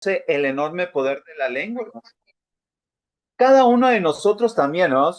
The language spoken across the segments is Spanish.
el enorme poder de la lengua. Cada uno de nosotros también, ¿no?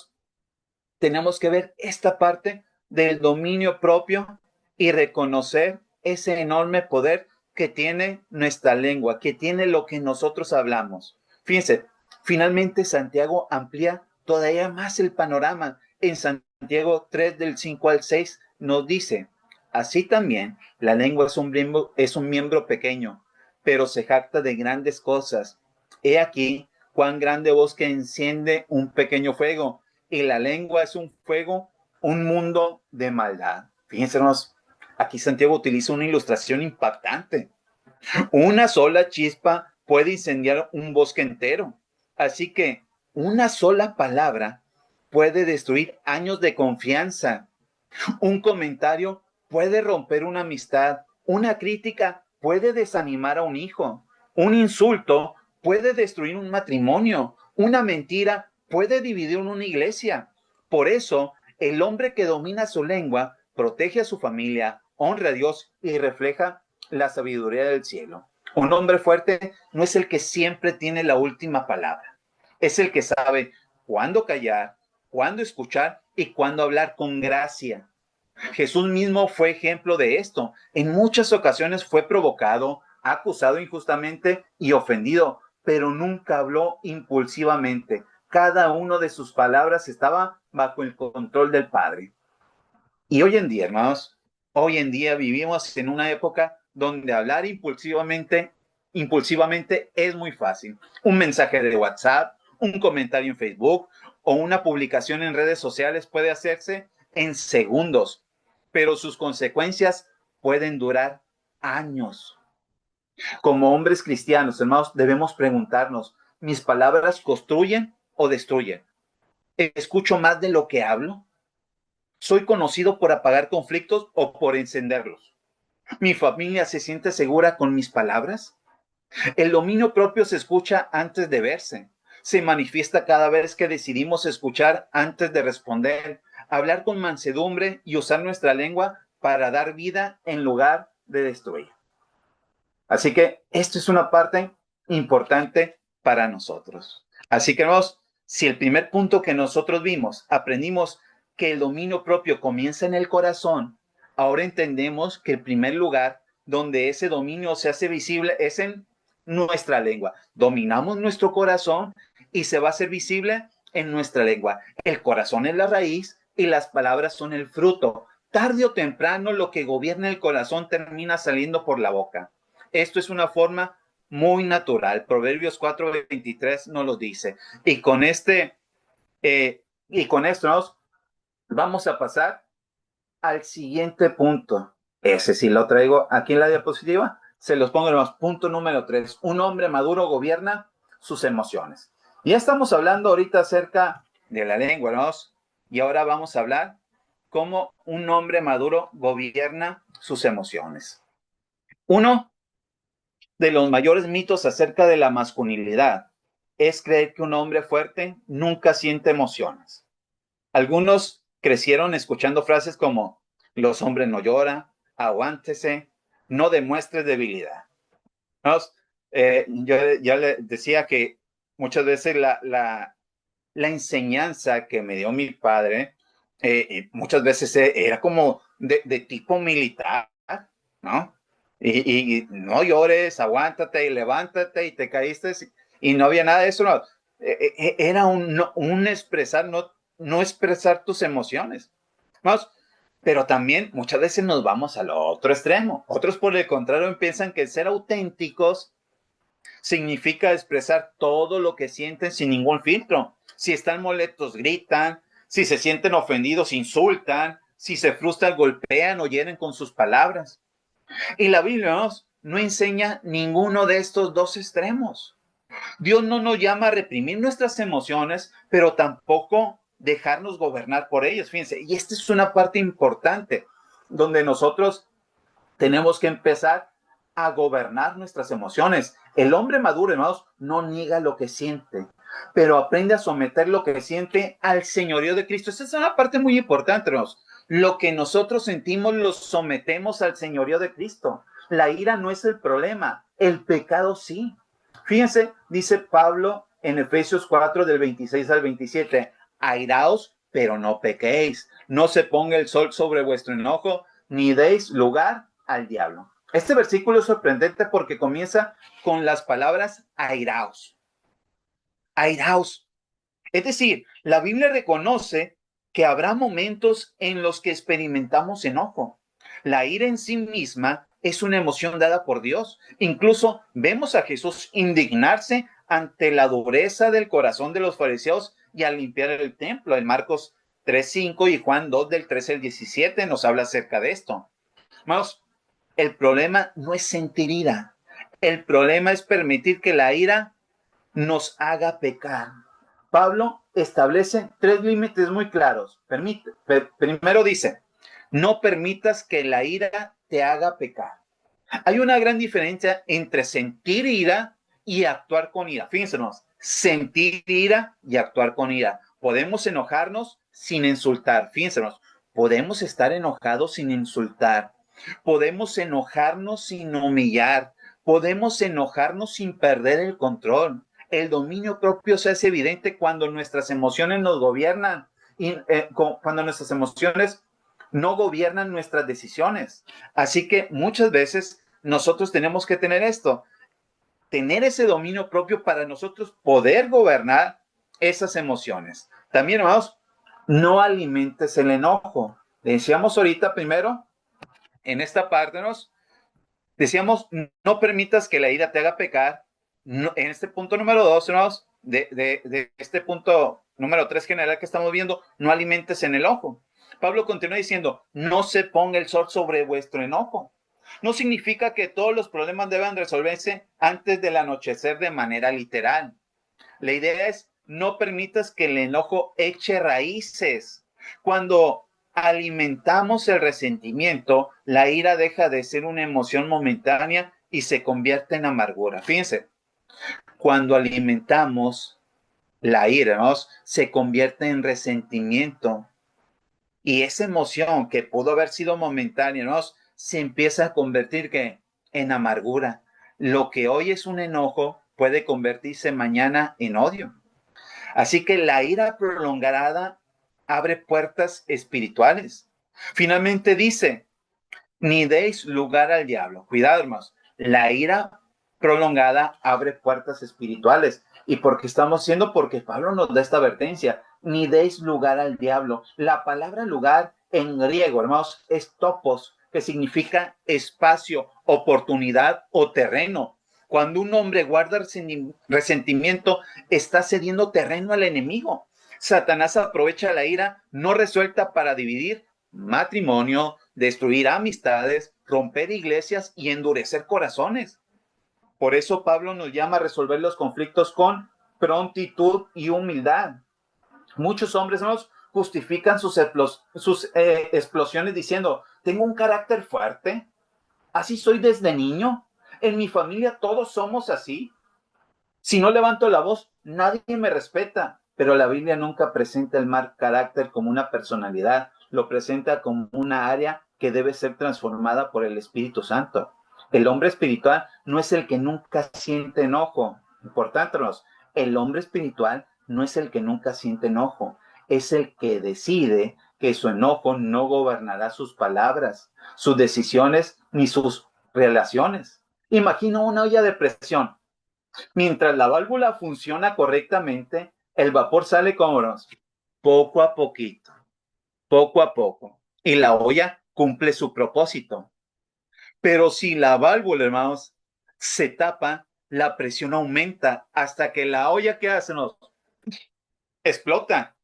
Tenemos que ver esta parte del dominio propio y reconocer ese enorme poder que tiene nuestra lengua, que tiene lo que nosotros hablamos. Fíjense, finalmente Santiago amplía todavía más el panorama. En Santiago 3 del 5 al 6 nos dice, así también la lengua es un miembro pequeño, pero se jacta de grandes cosas. He aquí cuán grande bosque enciende un pequeño fuego, y la lengua es un fuego, un mundo de maldad. Fíjense, hermanos, aquí Santiago utiliza una ilustración impactante. Una sola chispa puede incendiar un bosque entero. Así que una sola palabra puede destruir años de confianza. Un comentario puede romper una amistad. Una crítica puede desanimar a un hijo. Un insulto puede destruir un matrimonio. Una mentira puede dividir una iglesia. Por eso, el hombre que domina su lengua protege a su familia, honra a Dios y refleja la sabiduría del cielo. Un hombre fuerte no es el que siempre tiene la última palabra. Es el que sabe cuándo callar, cuándo escuchar y cuándo hablar con gracia. Jesús mismo fue ejemplo de esto. En muchas ocasiones fue provocado, acusado injustamente y ofendido, pero nunca habló impulsivamente. Cada una de sus palabras estaba bajo el control del Padre. Y hoy en día, hermanos, hoy en día vivimos en una época donde hablar impulsivamente es muy fácil. Un mensaje de WhatsApp, un comentario en Facebook o una publicación en redes sociales puede hacerse en segundos, pero sus consecuencias pueden durar años. Como hombres cristianos, hermanos, debemos preguntarnos, ¿mis palabras construyen o destruyen? ¿Escucho más de lo que hablo? ¿Soy conocido por apagar conflictos o por encenderlos? ¿Mi familia se siente segura con mis palabras? El dominio propio se escucha antes de verse. Se manifiesta cada vez que decidimos escuchar antes de responder, hablar con mansedumbre y usar nuestra lengua para dar vida en lugar de destruir. Así que esto es una parte importante para nosotros. Así que, hermanos, si el primer punto que nosotros vimos, aprendimos que el dominio propio comienza en el corazón, ahora entendemos que el primer lugar donde ese dominio se hace visible es en nuestra lengua. Dominamos nuestro corazón y se va a hacer visible en nuestra lengua. El corazón es la raíz y las palabras son el fruto. Tarde o temprano lo que gobierna el corazón termina saliendo por la boca. Esto es una forma muy natural. Proverbios 4:23 nos lo dice. Y con y con esto nos vamos a pasar al siguiente punto. Ese sí lo traigo aquí en la diapositiva. Se los pongo en los punto número 3. Un hombre maduro gobierna sus emociones. Ya estamos hablando ahorita acerca de la lengua, ¿no? Y ahora vamos a hablar cómo un hombre maduro gobierna sus emociones. Uno de los mayores mitos acerca de la masculinidad es creer que un hombre fuerte nunca siente emociones. Algunos crecieron escuchando frases como los hombres no lloran, aguántese, no demuestres debilidad. ¿No? Yo ya le decía que muchas veces la enseñanza que me dio mi padre, muchas veces era como de tipo militar, ¿no? Y no llores, aguántate y levántate y te caíste y no había nada de eso. No. Era un expresar, no expresar tus emociones. ¿Vamos? Pero también muchas veces nos vamos al otro extremo. Otros, por el contrario, piensan que ser auténticos significa expresar todo lo que sienten sin ningún filtro. Si están molestos, gritan. Si se sienten ofendidos, insultan. Si se frustran, golpean o hieren con sus palabras. Y la Biblia no enseña ninguno de estos dos extremos. Dios no nos llama a reprimir nuestras emociones, pero tampoco dejarnos gobernar por ellas. Fíjense, y esta es una parte importante donde nosotros tenemos que empezar a gobernar nuestras emociones. El hombre maduro, hermanos, no niega lo que siente, pero aprende a someter lo que siente al señorío de Cristo. Esa es una parte muy importante, hermanos. Lo que nosotros sentimos lo sometemos al señorío de Cristo. La ira no es el problema, el pecado sí. Fíjense, dice Pablo en Efesios 4 del 26 al 27, airaos, pero no pequéis, no se ponga el sol sobre vuestro enojo, ni deis lugar al diablo. Este versículo es sorprendente porque comienza con las palabras airaos. Airaos. Es decir, la Biblia reconoce que habrá momentos en los que experimentamos enojo. La ira en sí misma es una emoción dada por Dios. Incluso vemos a Jesús indignarse ante la dureza del corazón de los fariseos y al limpiar el templo. En Marcos 3:5 y Juan 2 del 13 al 17 nos habla acerca de esto. Hermanos, el problema no es sentir ira. El problema es permitir que la ira nos haga pecar. Pablo establece tres límites muy claros. Primero dice, no permitas que la ira te haga pecar. Hay una gran diferencia entre sentir ira y actuar con ira. Fíjense, sentir ira y actuar con ira. Podemos enojarnos sin insultar. Fíjense, podemos estar enojados sin insultar. Podemos enojarnos sin humillar. Podemos enojarnos sin perder el control. El dominio propio se hace evidente cuando nuestras emociones nos gobiernan y cuando nuestras emociones no gobiernan nuestras decisiones. Así que muchas veces nosotros tenemos que tener esto, tener ese dominio propio para nosotros poder gobernar esas emociones. También, hermanos, no alimentes el enojo. Decíamos ahorita primero, en esta parte, decíamos, no permitas que la ira te haga pecar. No, en este punto número 2, hermanos, de este punto número 3 general que estamos viendo, no alimentes en el enojo. Pablo continúa diciendo, no se ponga el sol sobre vuestro enojo. No significa que todos los problemas deban resolverse antes del anochecer de manera literal. La idea es, no permitas que el enojo eche raíces. Cuando alimentamos el resentimiento, la ira deja de ser una emoción momentánea y se convierte en amargura. Fíjense, cuando alimentamos la ira, ¿no?, se convierte en resentimiento. Y esa emoción que pudo haber sido momentánea, ¿no?, se empieza a convertir en amargura. Lo que hoy es un enojo puede convertirse mañana en odio. Así que la ira prolongada abre puertas espirituales. Finalmente dice, ni deis lugar al diablo. Cuidado, hermanos. La ira prolongada abre puertas espirituales. ¿Y por qué estamos haciendo? Porque Pablo nos da esta advertencia. Ni deis lugar al diablo. La palabra lugar en griego, hermanos, es topos, que significa espacio, oportunidad o terreno. Cuando un hombre guarda resentimiento, está cediendo terreno al enemigo. Satanás aprovecha la ira no resuelta para dividir matrimonio, destruir amistades, romper iglesias y endurecer corazones. Por eso Pablo nos llama a resolver los conflictos con prontitud y humildad. Muchos hombres nos justifican sus explosiones diciendo, tengo un carácter fuerte, así soy desde niño, en mi familia todos somos así. Si no levanto la voz, nadie me respeta. Pero la Biblia nunca presenta el mal carácter como una personalidad, lo presenta como una área que debe ser transformada por el Espíritu Santo. El hombre espiritual no es el que nunca siente enojo. Importante, el hombre espiritual no es el que nunca siente enojo, es el que decide que su enojo no gobernará sus palabras, sus decisiones ni sus relaciones. Imagina una olla de presión. Mientras la válvula funciona correctamente, el vapor sale como poco a poquito, poco a poco, y la olla cumple su propósito. Pero si la válvula, hermanos, se tapa, la presión aumenta hasta que la olla, ¿qué hace? Explota.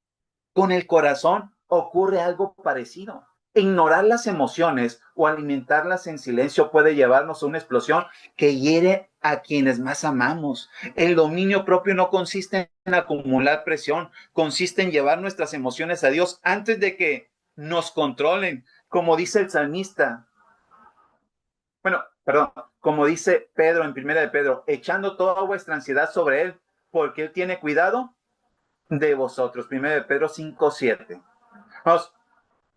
Con el corazón ocurre algo parecido. Ignorar las emociones o alimentarlas en silencio puede llevarnos a una explosión que hiere a quienes más amamos. El dominio propio no consiste en acumular presión, consiste en llevar nuestras emociones a Dios antes de que nos controlen, como dice el salmista. Como dice Pedro en Primera de Pedro, echando toda vuestra ansiedad sobre Él, porque Él tiene cuidado de vosotros. Primera de Pedro 5:7.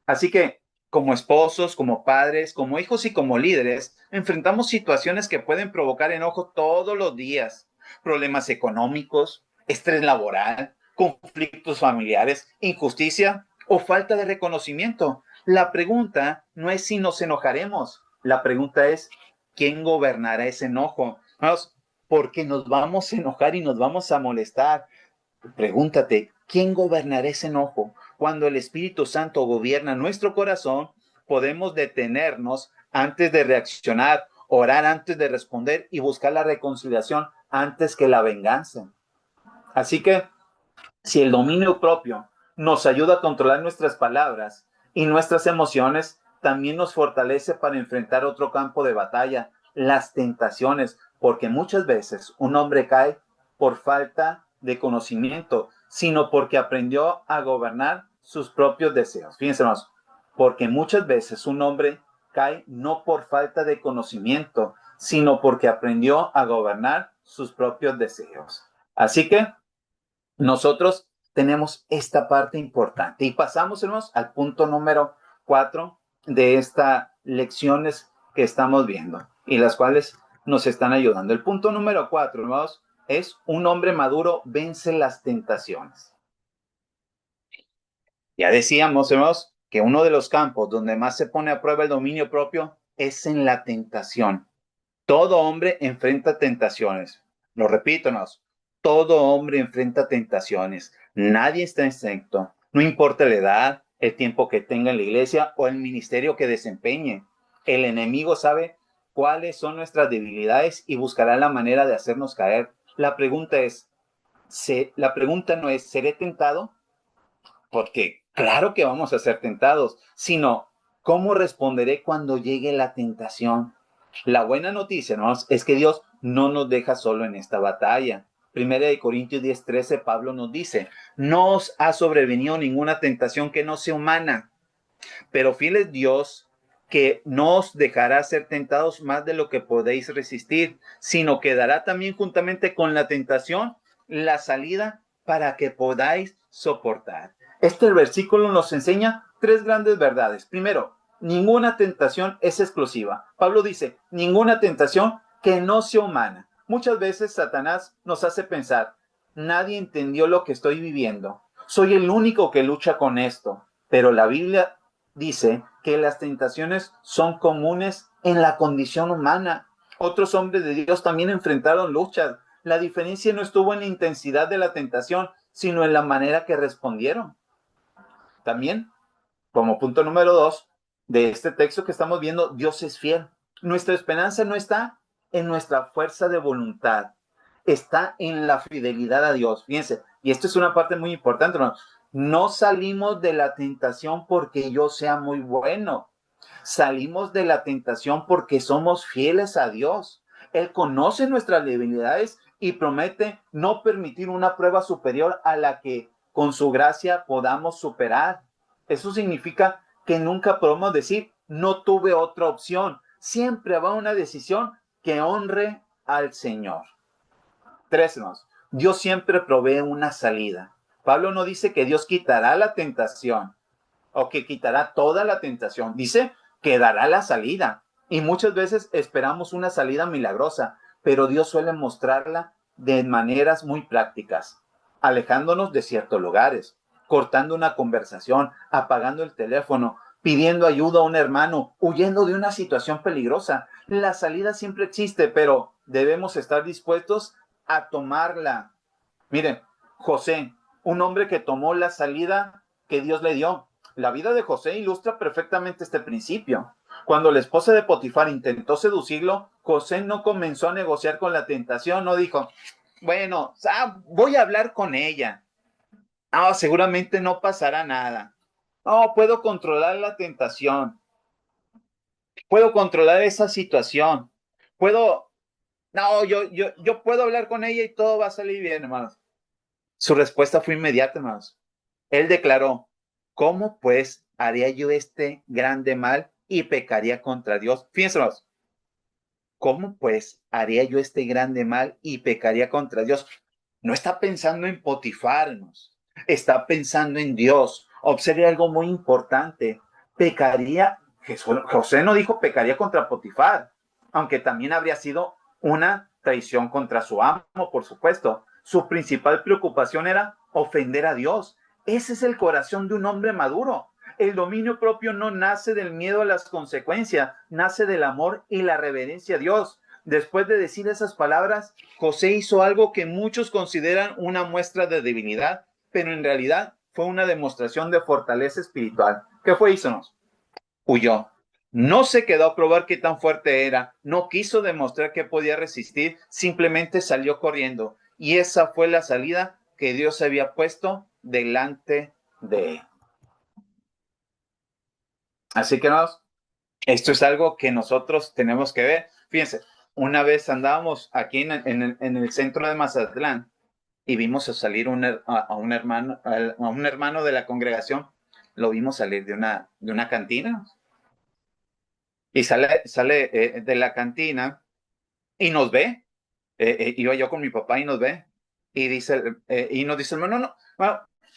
Así que como esposos, como padres, como hijos y como líderes, enfrentamos situaciones que pueden provocar enojo todos los días. problemas económicos, estrés laboral, conflictos familiares, injusticia o falta de reconocimiento. La pregunta no es si nos enojaremos, la pregunta es ¿quién gobernará ese enojo? Vamos, porque nos vamos a enojar y nos vamos a molestar. Pregúntate, ¿quién gobernará ese enojo? Cuando el Espíritu Santo gobierna nuestro corazón, podemos detenernos antes de reaccionar, orar antes de responder y buscar la reconciliación antes que la venganza. Así que, si el dominio propio nos ayuda a controlar nuestras palabras y nuestras emociones, también nos fortalece para enfrentar otro campo de batalla, las tentaciones, porque muchas veces un hombre cae por falta de conocimiento, sino porque aprendió a gobernar sus propios deseos. Fíjense más, porque muchas veces un hombre cae no por falta de conocimiento, sino porque aprendió a gobernar sus propios deseos. Así que nosotros tenemos esta parte importante y pasamos, hermanos, al punto número 4 de estas lecciones que estamos viendo y las cuales nos están ayudando. El punto número 4, hermanos, es un hombre maduro vence las tentaciones. Ya decíamos, hermanos, que uno de los campos donde más se pone a prueba el dominio propio es en la tentación. Todo hombre enfrenta tentaciones. Lo repito, hermanos, todo hombre enfrenta tentaciones. Nadie está exento. No importa la edad, el tiempo que tenga en la iglesia o el ministerio que desempeñe. El enemigo sabe cuáles son nuestras debilidades y buscará la manera de hacernos caer. La pregunta no es, ¿seré tentado? Porque claro que vamos a ser tentados, sino, ¿cómo responderé cuando llegue la tentación? La buena noticia, hermanos, es que Dios no nos deja solo en esta batalla. Primera de Corintios 10:13, Pablo nos dice, no os ha sobrevenido ninguna tentación que no sea humana, pero fiel es Dios que no os dejará ser tentados más de lo que podéis resistir, sino que dará también juntamente con la tentación la salida para que podáis soportar. Este versículo nos enseña tres grandes verdades. Primero, ninguna tentación es exclusiva. Pablo dice, ninguna tentación que no sea humana. Muchas veces Satanás nos hace pensar, nadie entendió lo que estoy viviendo. Soy el único que lucha con esto. Pero la Biblia dice que las tentaciones son comunes en la condición humana. Otros hombres de Dios también enfrentaron luchas. La diferencia no estuvo en la intensidad de la tentación, sino en la manera que respondieron. También, como punto número 2 de este texto que estamos viendo, Dios es fiel. Nuestra esperanza no está en nuestra fuerza de voluntad, está en la fidelidad a Dios. Fíjense, y esto es una parte muy importante, hermanos. No salimos de la tentación porque yo sea muy bueno. Salimos de la tentación porque somos fieles a Dios. Él conoce nuestras debilidades y promete no permitir una prueba superior a la que con su gracia podamos superar. Eso significa que nunca podemos decir, no tuve otra opción. Siempre habrá una decisión que honre al Señor. 3, hermanos. Dios siempre provee una salida. Pablo no dice que Dios quitará la tentación o que quitará toda la tentación. Dice que dará la salida. Y muchas veces esperamos una salida milagrosa, pero Dios suele mostrarla de maneras muy prácticas, alejándonos de ciertos lugares, cortando una conversación, apagando el teléfono, pidiendo ayuda a un hermano, huyendo de una situación peligrosa. La salida siempre existe, pero debemos estar dispuestos a tomarla. Miren, José, un hombre que tomó la salida que Dios le dio. La vida de José ilustra perfectamente este principio. Cuando la esposa de Potifar intentó seducirlo, José no comenzó a negociar con la tentación, no dijo, bueno, voy a hablar con ella. No, seguramente no pasará nada. No, puedo controlar la tentación. Puedo controlar esa situación. Yo puedo hablar con ella y todo va a salir bien, hermanos. Su respuesta fue inmediata, hermanos. Él declaró, ¿cómo pues haría yo este grande mal y pecaría contra Dios? Fíjense, hermanos, ¿cómo pues haría yo este grande mal y pecaría contra Dios? No está pensando en Potifar, hermanos. Está pensando en Dios. Observe algo muy importante. José no dijo pecaría contra Potifar, aunque también habría sido una traición contra su amo, por supuesto. Su principal preocupación era ofender a Dios. Ese es el corazón de un hombre maduro. El dominio propio no nace del miedo a las consecuencias, nace del amor y la reverencia a Dios. Después de decir esas palabras, José hizo algo que muchos consideran una muestra de debilidad, pero en realidad fue una demostración de fortaleza espiritual. ¿Qué fue eso? Huyó. No se quedó a probar qué tan fuerte era, no quiso demostrar que podía resistir, simplemente salió corriendo. Y esa fue la salida que Dios había puesto delante de él. Así que esto es algo que nosotros tenemos que ver. Fíjense, una vez andábamos aquí en el centro de Mazatlán y vimos salir a un hermano de la congregación, lo vimos salir de una cantina y sale de la cantina y nos ve. Iba yo con mi papá y nos ve y y nos dice,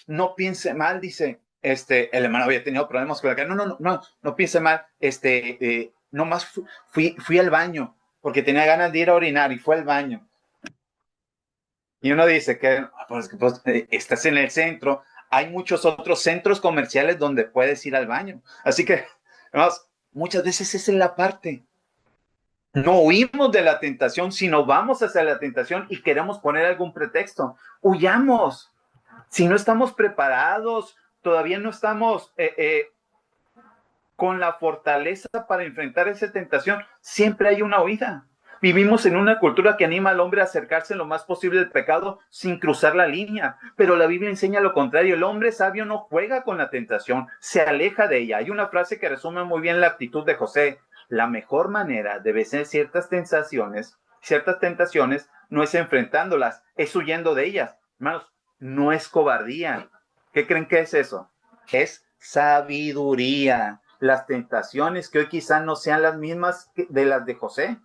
no piense mal, dice, el hermano había tenido problemas con la cara, no piense mal, nomás fui al baño porque tenía ganas de ir a orinar y fue al baño. Y uno dice que estás en el centro, hay muchos otros centros comerciales donde puedes ir al baño. Así que, además, muchas veces esa es la parte. No huimos de la tentación, sino vamos hacia la tentación y queremos poner algún pretexto. Huyamos. Si no estamos preparados, todavía no estamos con la fortaleza para enfrentar esa tentación, siempre hay una huida. Vivimos en una cultura que anima al hombre a acercarse lo más posible al pecado sin cruzar la línea, pero la Biblia enseña lo contrario. El hombre sabio no juega con la tentación, se aleja de ella. Hay una frase que resume muy bien la actitud de José. La mejor manera de vencer ciertas tentaciones no es enfrentándolas, es huyendo de ellas. Hermanos, no es cobardía. ¿Qué creen que es eso? Es sabiduría. Las tentaciones que hoy quizás no sean las mismas de las de José,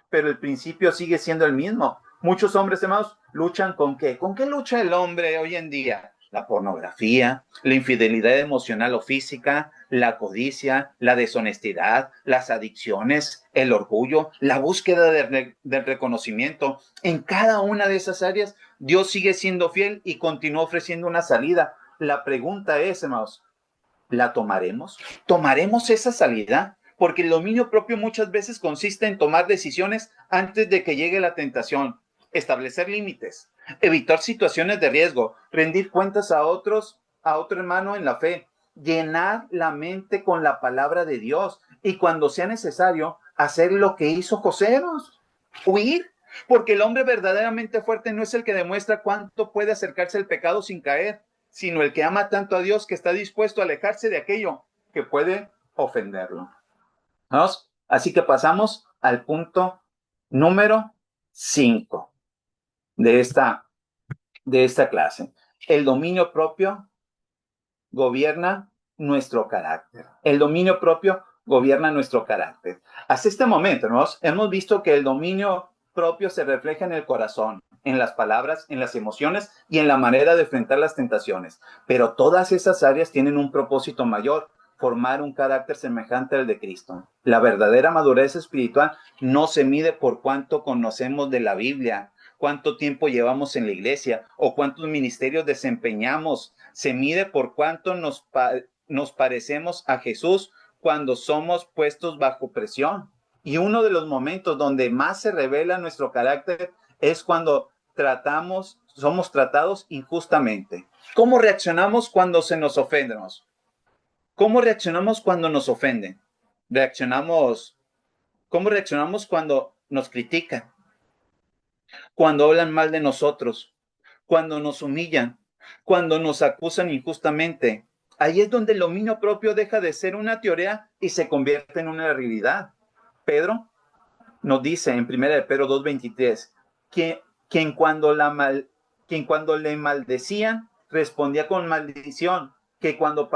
pero el principio sigue siendo el mismo. Muchos hombres, hermanos, luchan ¿con qué? ¿Con qué lucha el hombre hoy en día? La pornografía, la infidelidad emocional o física, la codicia, la deshonestidad, las adicciones, el orgullo, la búsqueda del reconocimiento. En cada una de esas áreas, Dios sigue siendo fiel y continúa ofreciendo una salida. La pregunta es, hermanos, ¿la tomaremos? ¿Tomaremos esa salida? Porque el dominio propio muchas veces consiste en tomar decisiones antes de que llegue la tentación, establecer límites, evitar situaciones de riesgo, rendir cuentas a otro hermano en la fe, llenar la mente con la palabra de Dios y cuando sea necesario, hacer lo que hizo José, huir. Porque el hombre verdaderamente fuerte no es el que demuestra cuánto puede acercarse al pecado sin caer, sino el que ama tanto a Dios que está dispuesto a alejarse de aquello que puede ofenderlo. ¿Vamos? Así que pasamos al punto número 5 de esta clase. El dominio propio gobierna nuestro carácter. El dominio propio gobierna nuestro carácter. Hasta este momento, ¿no? Hemos visto que el dominio propio se refleja en el corazón, en las palabras, en las emociones y en la manera de enfrentar las tentaciones. Pero todas esas áreas tienen un propósito mayor: formar un carácter semejante al de Cristo. La verdadera madurez espiritual no se mide por cuánto conocemos de la Biblia, cuánto tiempo llevamos en la iglesia o cuántos ministerios desempeñamos. Se mide por cuánto nos parecemos a Jesús cuando somos puestos bajo presión. Y uno de los momentos donde más se revela nuestro carácter es cuando somos tratados injustamente. ¿Cómo reaccionamos cuando se nos ofenden? ¿Cómo reaccionamos cuando nos ofenden? ¿Cómo reaccionamos cuando nos critican? Cuando hablan mal de nosotros, cuando nos humillan, cuando nos acusan injustamente. Ahí es donde el dominio propio deja de ser una teoría y se convierte en una realidad. Pedro nos dice en 1 de Pedro 2:23 que quien cuando le maldecían respondía con maldición, que cuando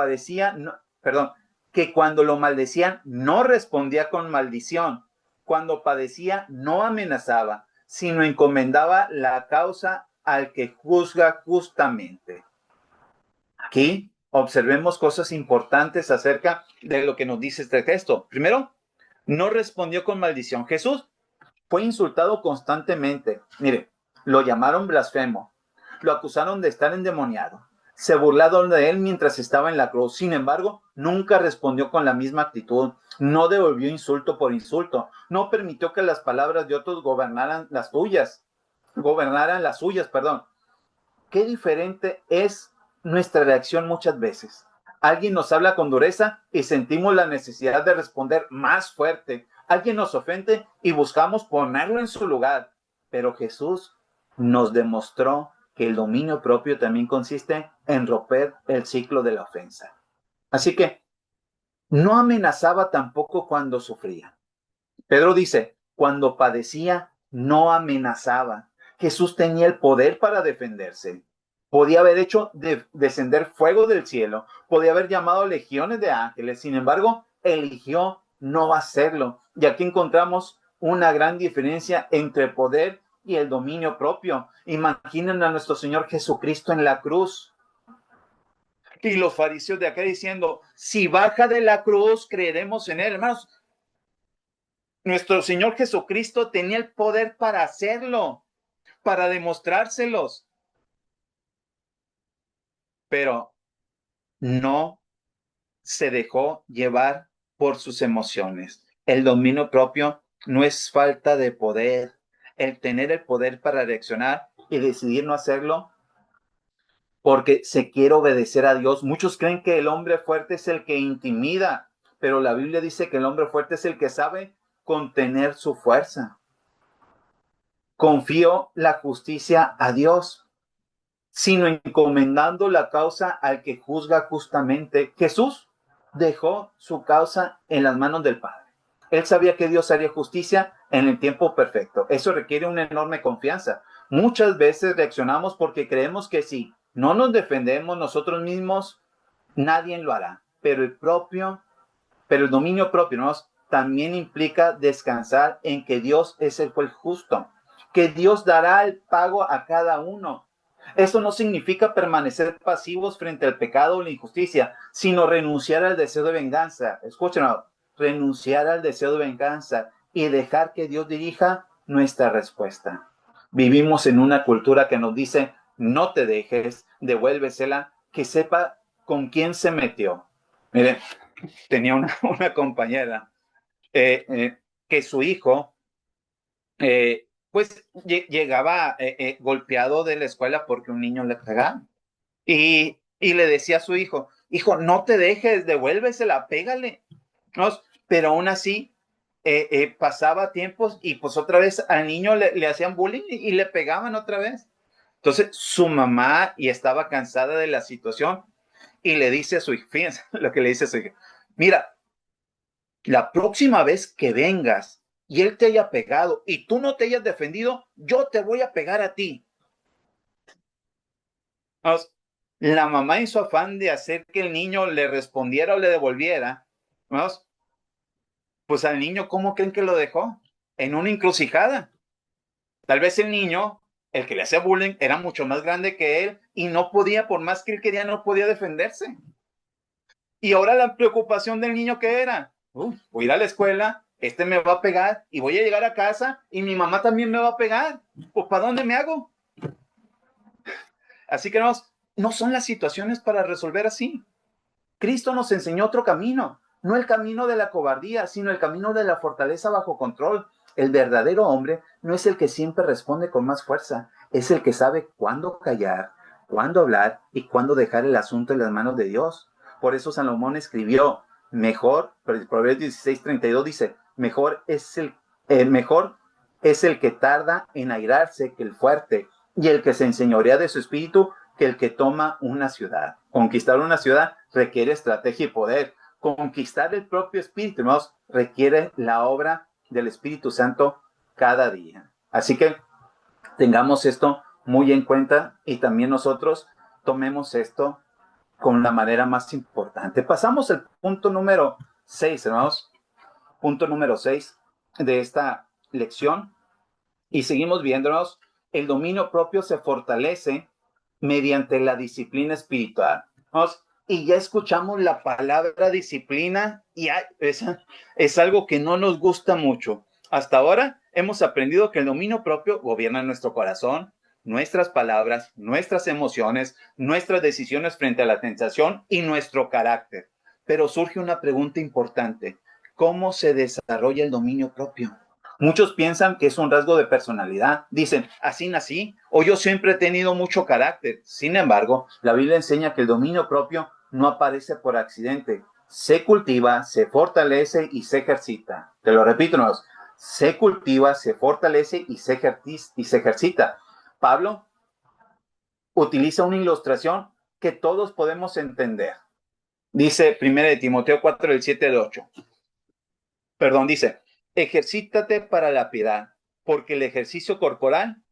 que cuando lo maldecían no respondía con maldición, cuando padecía no amenazaba, sino encomendaba la causa al que juzga justamente. Aquí observemos cosas importantes acerca de lo que nos dice este texto. Primero, no respondió con maldición. Jesús Fue insultado constantemente. Mire, lo llamaron blasfemo, lo acusaron de estar endemoniado, se burlaron de él mientras estaba en la cruz. Sin embargo, nunca respondió con la misma actitud, no devolvió insulto por insulto, no permitió que las palabras de otros gobernaran las suyas, perdón. Qué diferente es nuestra reacción muchas veces. Alguien nos habla con dureza y sentimos la necesidad de responder más fuerte. Alguien nos ofende y buscamos ponerlo en su lugar. Pero Jesús nos demostró que el dominio propio también consiste en romper el ciclo de la ofensa. Así que no amenazaba tampoco cuando sufría. Pedro dice, cuando padecía, no amenazaba. Jesús tenía el poder para defenderse. Podía haber hecho descender fuego del cielo, podía haber llamado legiones de ángeles, sin embargo, eligió no hacerlo. Y aquí encontramos una gran diferencia entre el poder y el dominio propio. Imaginen a nuestro Señor Jesucristo en la cruz. Y los fariseos de acá diciendo, si baja de la cruz, creeremos en él. Hermanos, nuestro Señor Jesucristo tenía el poder para hacerlo, para demostrárselos, pero no se dejó llevar por sus emociones. El dominio propio no es falta de poder. El tener el poder para reaccionar y decidir no hacerlo porque se quiere obedecer a Dios. Muchos creen que el hombre fuerte es el que intimida, pero la Biblia dice que el hombre fuerte es el que sabe contener su fuerza. Confío la justicia a Dios, sino encomendando la causa al que juzga justamente. Jesús dejó su causa en las manos del Padre. Él sabía que Dios haría justicia en el tiempo perfecto. Eso requiere una enorme confianza. Muchas veces reaccionamos porque creemos que si no nos defendemos nosotros mismos, nadie lo hará. Pero el dominio propio, ¿no?, también implica descansar en que Dios es el juez justo, que Dios dará el pago a cada uno. Eso no significa permanecer pasivos frente al pecado o la injusticia, sino renunciar al deseo de venganza. Escuchen, renunciar al deseo de venganza y dejar que Dios dirija nuestra respuesta. Vivimos en una cultura que nos dice, no te dejes, devuélvesela, que sepa con quién se metió. Miren, tenía una compañera que su hijo pues llegaba golpeado de la escuela porque un niño le pegaba. Y le decía a su hijo, hijo, no te dejes, devuélvesela, pégale. ¿No? Pero aún así pasaba tiempos y pues otra vez al niño le hacían bullying y le pegaban otra vez. Entonces su mamá y estaba cansada de la situación y le dice a su hijo, fíjense lo que le dice a su hijo, mira, la próxima vez que vengas y él te haya pegado y tú no te hayas defendido, yo te voy a pegar a ti. Vamos, la mamá en su afán de hacer que el niño le respondiera o le devolviera, vamos, pues al niño, ¿cómo creen que lo dejó? En una encrucijada. Tal vez el niño, el que le hacía bullying, era mucho más grande que él y no podía, por más que él quería, no podía defenderse. Y ahora la preocupación del niño, ¿qué era? Voy a ir a la escuela, este me va a pegar y voy a llegar a casa y mi mamá también me va a pegar. Pues, ¿para dónde me hago? Así que no son las situaciones para resolver así. Cristo nos enseñó otro camino, no el camino de la cobardía, sino el camino de la fortaleza bajo control. El verdadero hombre no es el que siempre responde con más fuerza, es el que sabe cuándo callar, cuándo hablar y cuándo dejar el asunto en las manos de Dios. Por eso Salomón escribió, Proverbios 16:32 dice, mejor es el que tarda en airarse que el fuerte, y el que se enseñorea de su espíritu que el que toma una ciudad. Conquistar una ciudad requiere estrategia y poder. Conquistar el propio espíritu, hermanos, requiere la obra del Espíritu Santo cada día. Así que tengamos esto muy en cuenta y también nosotros tomemos esto con la manera más importante. Pasamos al punto número 6, hermanos. Punto número 6 de esta lección. Y seguimos viéndonos. El dominio propio se fortalece mediante la disciplina espiritual. ¿Vamos? Y ya escuchamos la palabra disciplina y es algo que no nos gusta mucho. Hasta ahora hemos aprendido que el dominio propio gobierna nuestro corazón, nuestras palabras, nuestras emociones, nuestras decisiones frente a la tentación y nuestro carácter. Pero surge una pregunta importante. ¿Cómo se desarrolla el dominio propio? Muchos piensan que es un rasgo de personalidad. Dicen, así nací, o yo siempre he tenido mucho carácter. Sin embargo, la Biblia enseña que el dominio propio no aparece por accidente. Se cultiva, se fortalece y se ejercita. Te lo repito, ¿no? Se cultiva, se fortalece y se ejercita. Pablo utiliza una ilustración que todos podemos entender. Dice 1 de Timoteo 4, del 7 al 8. Perdón, dice, ejercítate para la piedad, porque el ejercicio corporal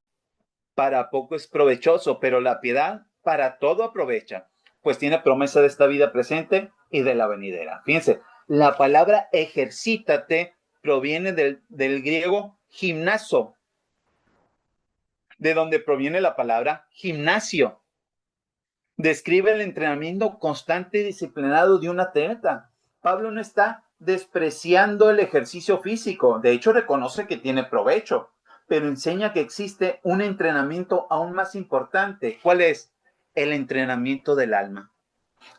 para poco es provechoso, pero la piedad para todo aprovecha, pues tiene promesa de esta vida presente y de la venidera. Fíjense, la palabra ejercítate proviene del griego gimnaso, de donde proviene la palabra gimnasio. Describe el entrenamiento constante y disciplinado de un atleta. Pablo no está despreciando el ejercicio físico, de hecho reconoce que tiene provecho, pero enseña que existe un entrenamiento aún más importante. ¿Cuál es? El entrenamiento del alma.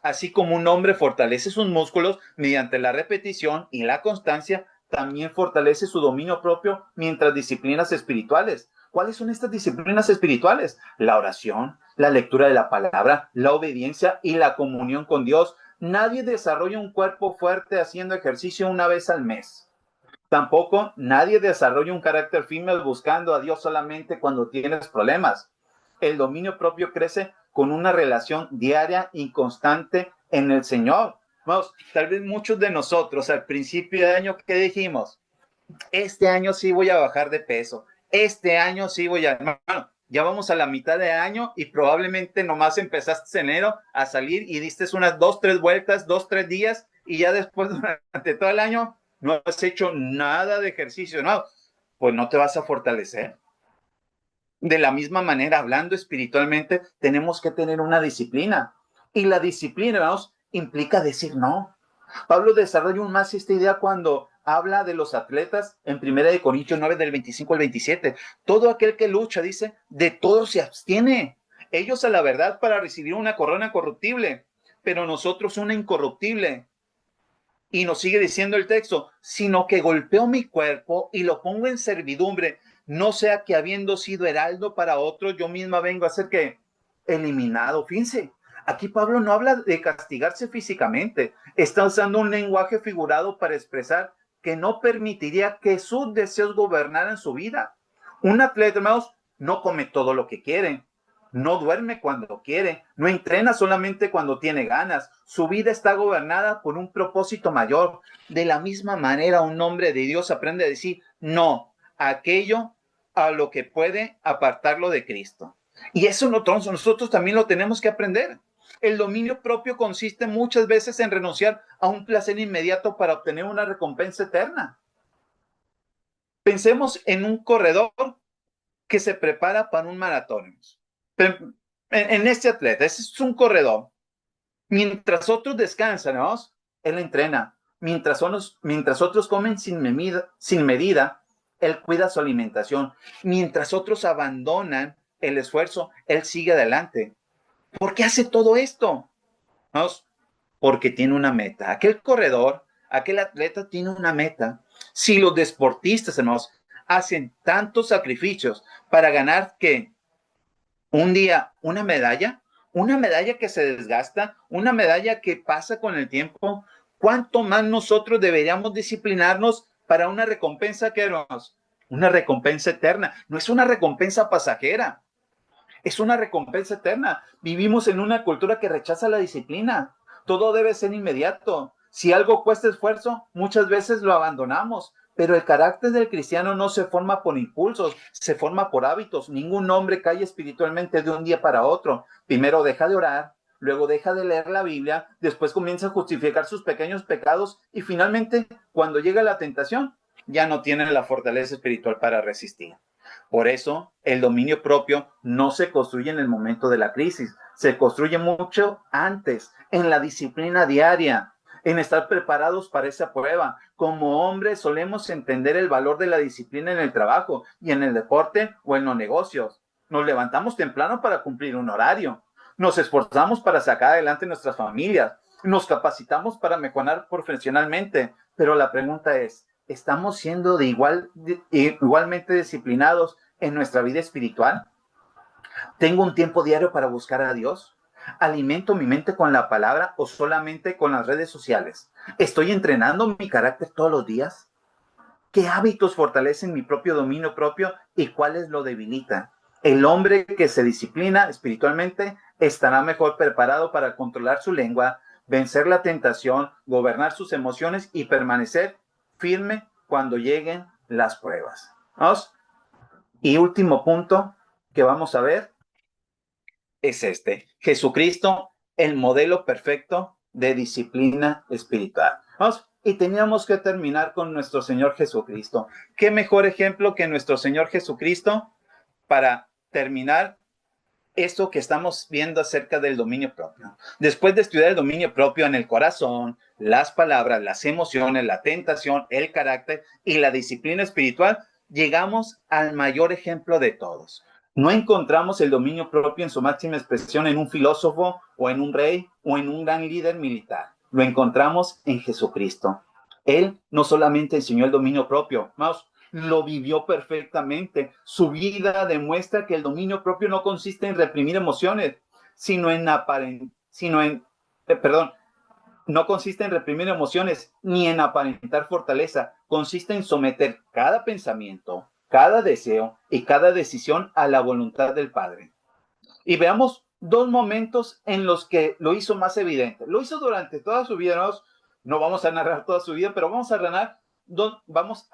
Así como un hombre fortalece sus músculos mediante la repetición y la constancia, también fortalece su dominio propio mientras disciplinas espirituales. ¿Cuáles son estas disciplinas espirituales? La oración, la lectura de la palabra, la obediencia y la comunión con Dios. Nadie desarrolla un cuerpo fuerte haciendo ejercicio una vez al mes. Tampoco nadie desarrolla un carácter firme buscando a Dios solamente cuando tienes problemas. El dominio propio crece con una relación diaria y constante en el Señor. Vamos, tal vez muchos de nosotros al principio de año, ¿qué dijimos? Este año sí voy a bajar de peso. Este año sí voy a... Bueno, ya vamos a la mitad de año y probablemente nomás empezaste en enero a salir y diste unas 2, 3 vueltas, 2, 3 días y ya después durante todo el año no has hecho nada de ejercicio, no, pues no te vas a fortalecer. De la misma manera, hablando espiritualmente, tenemos que tener una disciplina. Y la disciplina, vamos, implica decir no. Pablo desarrolla aún más esta idea cuando habla de los atletas en 1 Corintios 9, del 25 al 27. Todo aquel que lucha, dice, de todo se abstiene. Ellos a la verdad para recibir una corona corruptible, pero nosotros una incorruptible. Y nos sigue diciendo el texto, sino que golpeo mi cuerpo y lo pongo en servidumbre, no sea que habiendo sido heraldo para otros, yo misma vengo a ser que eliminado. Fíjense, aquí Pablo no habla de castigarse físicamente, está usando un lenguaje figurado para expresar que no permitiría que sus deseos gobernaran su vida. Un atleta, hermanos, no come todo lo que quiere, no duerme cuando quiere, no entrena solamente cuando tiene ganas. Su vida está gobernada por un propósito mayor. De la misma manera, un hombre de Dios aprende a decir no a aquello a lo que puede apartarlo de Cristo. Y eso nosotros también lo tenemos que aprender. El dominio propio consiste muchas veces en renunciar a un placer inmediato para obtener una recompensa eterna. Pensemos en un corredor que se prepara para un maratón. En este atleta, ese es un corredor. Mientras otros descansan, ¿no? Él entrena. Mientras otros comen sin medida, él cuida su alimentación. Mientras otros abandonan el esfuerzo, él sigue adelante. ¿Por qué hace todo esto? ¿No? Porque tiene una meta. Aquel corredor, aquel atleta tiene una meta. Si los deportistas, hermanos, hacen tantos sacrificios para ganar que un día una medalla que se desgasta, una medalla que pasa con el tiempo, ¿cuánto más nosotros deberíamos disciplinarnos para una recompensa que hermanos? Una recompensa eterna, no es una recompensa pasajera, es una recompensa eterna. Vivimos en una cultura que rechaza la disciplina, todo debe ser inmediato. Si algo cuesta esfuerzo, muchas veces lo abandonamos. Pero el carácter del cristiano no se forma por impulsos, se forma por hábitos. Ningún hombre cae espiritualmente de un día para otro. Primero deja de orar, luego deja de leer la Biblia, después comienza a justificar sus pequeños pecados y finalmente, cuando llega la tentación, ya no tiene la fortaleza espiritual para resistir. Por eso, el dominio propio no se construye en el momento de la crisis, se construye mucho antes, en la disciplina diaria, en estar preparados para esa prueba. Como hombres solemos entender el valor de la disciplina en el trabajo y en el deporte o en los negocios. Nos levantamos temprano para cumplir un horario. Nos esforzamos para sacar adelante nuestras familias. Nos capacitamos para mejorar profesionalmente. Pero la pregunta es, ¿estamos siendo igualmente disciplinados en nuestra vida espiritual? ¿Tengo un tiempo diario para buscar a Dios? ¿Alimento mi mente con la palabra o solamente con las redes sociales? ¿Estoy entrenando mi carácter todos los días? ¿Qué hábitos fortalecen mi propio dominio propio y cuáles lo debilitan? El hombre que se disciplina espiritualmente estará mejor preparado para controlar su lengua, vencer la tentación, gobernar sus emociones y permanecer firme cuando lleguen las pruebas. ¿Vamos? Y último punto que vamos a ver es este: Jesucristo, el modelo perfecto de disciplina espiritual. ¿Vamos? Y teníamos que terminar con nuestro Señor Jesucristo. ¿Qué mejor ejemplo que nuestro Señor Jesucristo para terminar esto que estamos viendo acerca del dominio propio? Después de estudiar el dominio propio en el corazón, las palabras, las emociones, la tentación, el carácter y la disciplina espiritual, llegamos al mayor ejemplo de todos. No encontramos el dominio propio en su máxima expresión en un filósofo o en un rey o en un gran líder militar. Lo encontramos en Jesucristo. Él no solamente enseñó el dominio propio, vamos, lo vivió perfectamente. Su vida demuestra que el dominio propio no consiste en reprimir emociones, no consiste en reprimir emociones ni en aparentar fortaleza. Consiste en someter cada pensamiento, cada deseo y cada decisión a la voluntad del Padre. Y veamos dos momentos en los que lo hizo más evidente. Lo hizo durante toda su vida. No vamos a narrar toda su vida, pero vamos a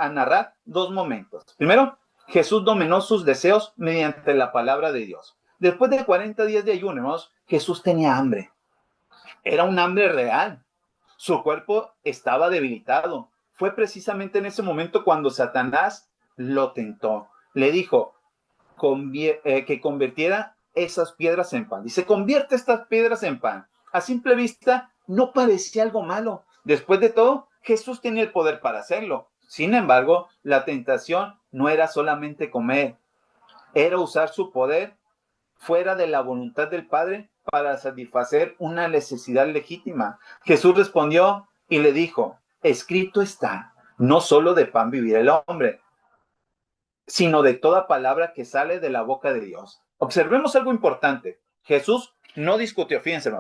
narrar dos momentos. Primero, Jesús dominó sus deseos mediante la palabra de Dios. Después de 40 días de ayuno, Jesús tenía hambre. Era un hambre real. Su cuerpo estaba debilitado. Fue precisamente en ese momento cuando Satanás lo tentó. Le dijo que convirtiera esas piedras en pan. Dice, convierte estas piedras en pan. A simple vista, no parecía algo malo. Después de todo, Jesús tenía el poder para hacerlo. Sin embargo, la tentación no era solamente comer, era usar su poder fuera de la voluntad del Padre para satisfacer una necesidad legítima. Jesús respondió y le dijo, escrito está, no solo de pan vivirá el hombre, sino de toda palabra que sale de la boca de Dios. Observemos algo importante. Jesús no discutió, fíjense,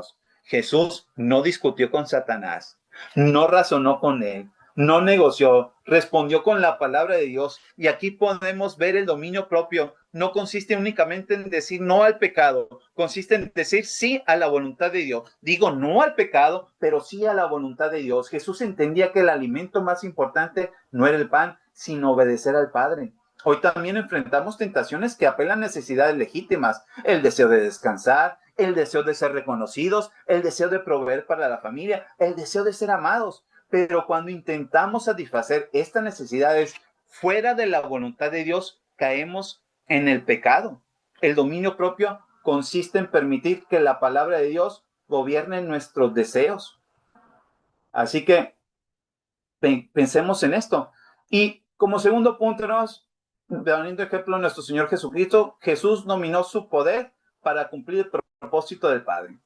Jesús no discutió con Satanás, no razonó con él, no negoció, respondió con la palabra de Dios. Y aquí podemos ver el dominio propio. No consiste únicamente en decir no al pecado, consiste en decir sí a la voluntad de Dios. Digo no al pecado, pero sí a la voluntad de Dios. Jesús entendía que el alimento más importante no era el pan, sino obedecer al Padre. Hoy también enfrentamos tentaciones que apelan a necesidades legítimas, el deseo de descansar, el deseo de ser reconocidos, el deseo de proveer para la familia, el deseo de ser amados. Pero cuando intentamos satisfacer estas necesidades fuera de la voluntad de Dios, caemos en el pecado. El dominio propio consiste en permitir que la palabra de Dios gobierne nuestros deseos. Así que pensemos en esto. Y como segundo punto, poniendo ejemplo nuestro Señor Jesucristo, Jesús dominó su poder para cumplir el propósito del Padre.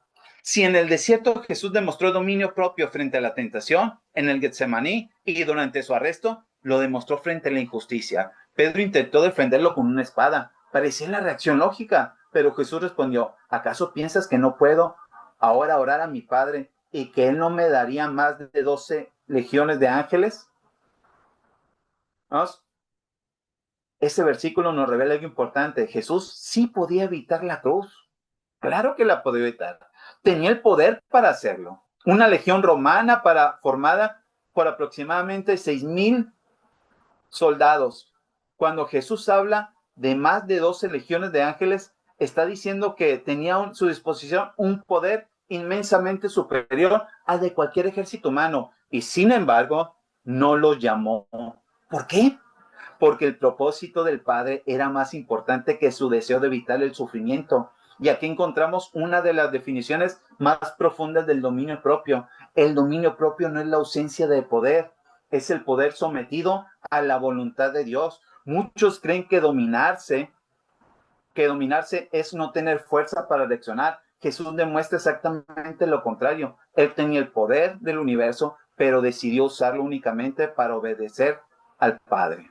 Si en el desierto Jesús demostró dominio propio frente a la tentación, en el Getsemaní y durante su arresto, lo demostró frente a la injusticia. Pedro intentó defenderlo con una espada. Parecía la reacción lógica, pero Jesús respondió, ¿acaso piensas que no puedo ahora orar a mi Padre y que Él no me daría más de 12 legiones de ángeles? ¿Vamos? Ese versículo nos revela algo importante. Jesús sí podía evitar la cruz. Claro que la podía evitar. Tenía el poder para hacerlo. Una legión romana formada por aproximadamente 6,000 soldados. Cuando Jesús habla de más de 12 legiones de ángeles, está diciendo que tenía a su disposición un poder inmensamente superior al de cualquier ejército humano. Y sin embargo, no lo llamó. ¿Por qué? Porque el propósito del Padre era más importante que su deseo de evitar el sufrimiento. Y aquí encontramos una de las definiciones más profundas del dominio propio. El dominio propio no es la ausencia de poder, es el poder sometido a la voluntad de Dios. Muchos creen que dominarse es no tener fuerza para reaccionar. Jesús demuestra exactamente lo contrario. Él tenía el poder del universo, pero decidió usarlo únicamente para obedecer al Padre.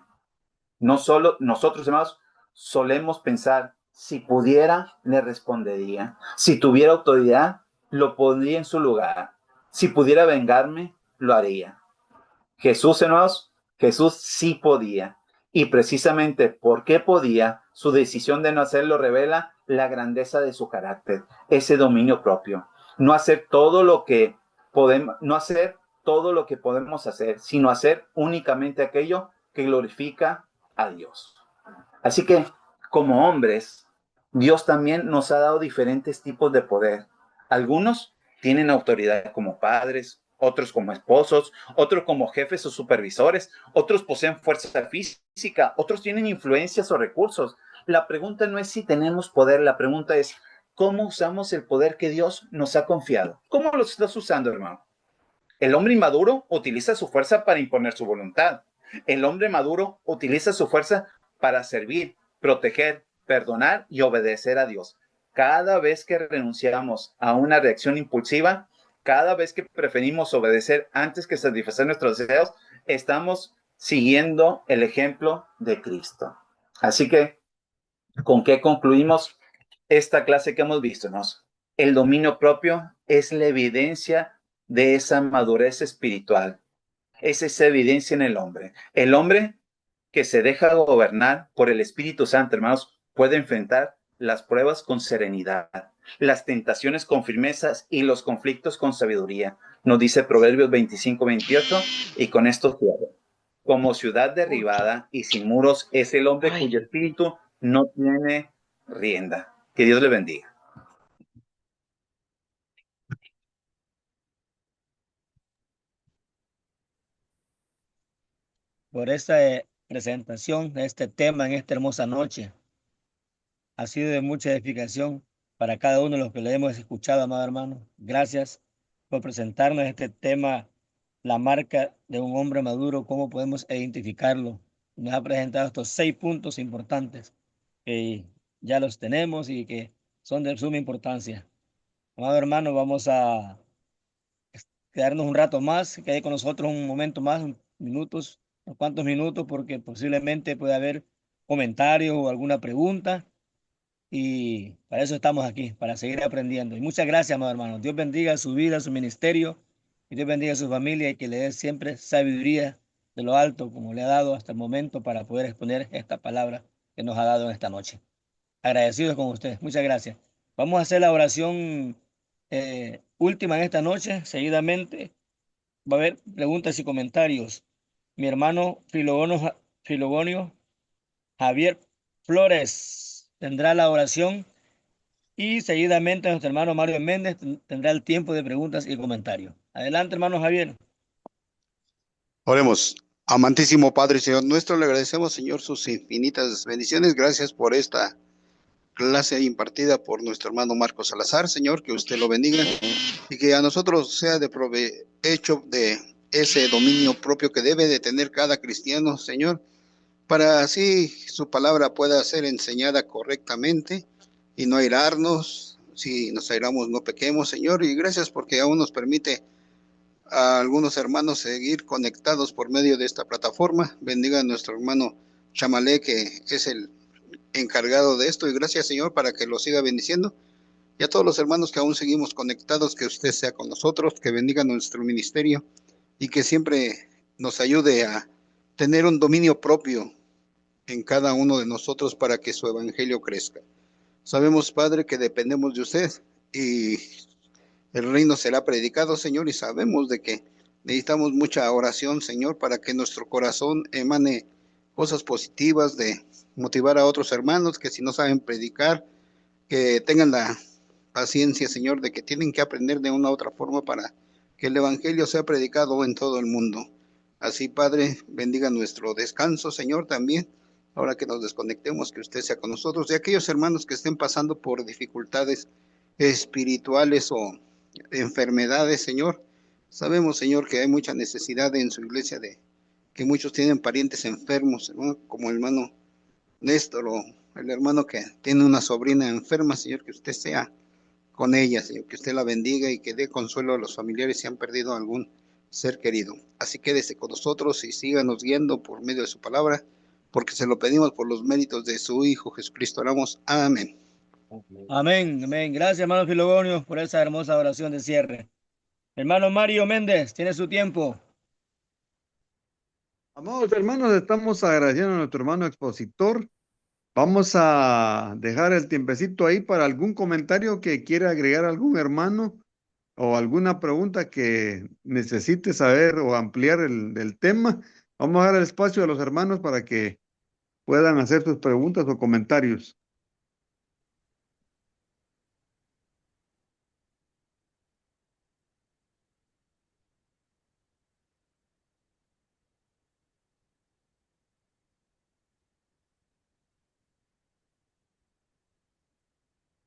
No solo nosotros, hermanos, solemos pensar, si pudiera, le respondería. Si tuviera autoridad, lo pondría en su lugar. Si pudiera vengarme, lo haría. Jesús, hermanos, Jesús sí podía. Y precisamente porque podía, su decisión de no hacerlo revela la grandeza de su carácter, ese dominio propio. No hacer todo lo que podemos, no hacer todo lo que podemos hacer, sino hacer únicamente aquello que glorifica a Dios. Así que, como hombres, Dios también nos ha dado diferentes tipos de poder. Algunos tienen autoridad como padres, otros como esposos, otros como jefes o supervisores, otros poseen fuerza física, otros tienen influencias o recursos. La pregunta no es si tenemos poder, la pregunta es cómo usamos el poder que Dios nos ha confiado. ¿Cómo lo estás usando, hermano? El hombre inmaduro utiliza su fuerza para imponer su voluntad. El hombre maduro utiliza su fuerza para servir, proteger, perdonar y obedecer a Dios. Cada vez que renunciamos a una reacción impulsiva, cada vez que preferimos obedecer antes que satisfacer nuestros deseos, estamos siguiendo el ejemplo de Cristo. Así que, ¿con qué concluimos esta clase que hemos visto? ¿No? El dominio propio es la evidencia de esa madurez espiritual. Es esa evidencia en el hombre. El hombre que se deja gobernar por el Espíritu Santo, hermanos, puede enfrentar las pruebas con serenidad, las tentaciones con firmezas y los conflictos con sabiduría. Nos dice Proverbios 25-28 y con esto cierro. Como ciudad derribada y sin muros es el hombre cuyo espíritu no tiene rienda. Que Dios le bendiga. Por esta presentación, este tema en esta hermosa noche. Ha sido de mucha edificación para cada uno de los que le hemos escuchado, amado hermano. Gracias por presentarnos este tema, la marca de un hombre maduro, cómo podemos identificarlo. Nos ha presentado estos 6 puntos importantes que ya los tenemos y que son de suma importancia. Amado hermano, vamos a quedarnos un rato más, que hay con nosotros un momento más, minutos, unos cuantos minutos, porque posiblemente puede haber comentarios o alguna pregunta. Y para eso estamos aquí, para seguir aprendiendo. Y muchas gracias, amado hermano. Dios bendiga su vida, su ministerio, y Dios bendiga a su familia y que le dé siempre sabiduría de lo alto, como le ha dado hasta el momento para poder exponer esta palabra que nos ha dado en esta noche. Agradecidos con usted. Muchas gracias. Vamos a hacer la oración última en esta noche. Seguidamente va a haber preguntas y comentarios. Mi hermano Filogonio Javier Flores tendrá la oración y seguidamente nuestro hermano Mario Méndez tendrá el tiempo de preguntas y comentarios. Adelante, hermano Javier. Oremos. Amantísimo Padre, Señor nuestro, le agradecemos, Señor, sus infinitas bendiciones. Gracias por esta clase impartida por nuestro hermano Marcos Salazar, Señor, que usted lo bendiga y que a nosotros sea de provecho de ese dominio propio que debe de tener cada cristiano, Señor, para así su palabra pueda ser enseñada correctamente y no airarnos. Si nos airamos, no pequemos, Señor, y gracias porque aún nos permite a algunos hermanos seguir conectados por medio de esta plataforma. Bendiga a nuestro hermano Chamalé, que es el encargado de esto, y gracias, Señor, para que lo siga bendiciendo. Y a todos los hermanos que aún seguimos conectados, que usted sea con nosotros, que bendiga nuestro ministerio y que siempre nos ayude a tener un dominio propio en cada uno de nosotros para que su evangelio crezca. Sabemos, Padre, que dependemos de usted y el reino será predicado, Señor, y sabemos de que necesitamos mucha oración, Señor, para que nuestro corazón emane cosas positivas, de motivar a otros hermanos que si no saben predicar, que tengan la paciencia, Señor, de que tienen que aprender de una u otra forma para que el evangelio sea predicado en todo el mundo. Así, Padre, bendiga nuestro descanso, Señor, también. Ahora que nos desconectemos, que usted sea con nosotros. Y aquellos hermanos que estén pasando por dificultades espirituales o enfermedades, Señor, Sabemos, Señor, que hay mucha necesidad en su iglesia de que muchos tienen parientes enfermos, ¿no? Como el hermano Néstor o el hermano que tiene una sobrina enferma, Señor, que usted sea con ella, Señor, que usted la bendiga y que dé consuelo a los familiares si han perdido algún ser querido. Así quédese con nosotros y síganos guiando por medio de su palabra, porque se lo pedimos por los méritos de su Hijo Jesucristo. Oramos. Amén. Amén, amén. Gracias, hermano Filogonio, por esa hermosa oración de cierre. Hermano Mario Méndez, tiene su tiempo. Amados hermanos, estamos agradeciendo a nuestro hermano expositor. Vamos a dejar el tiempecito ahí para algún comentario que quiera agregar algún hermano o alguna pregunta que necesite saber o ampliar el tema. Vamos a dar el espacio a los hermanos para que puedan hacer sus preguntas o comentarios.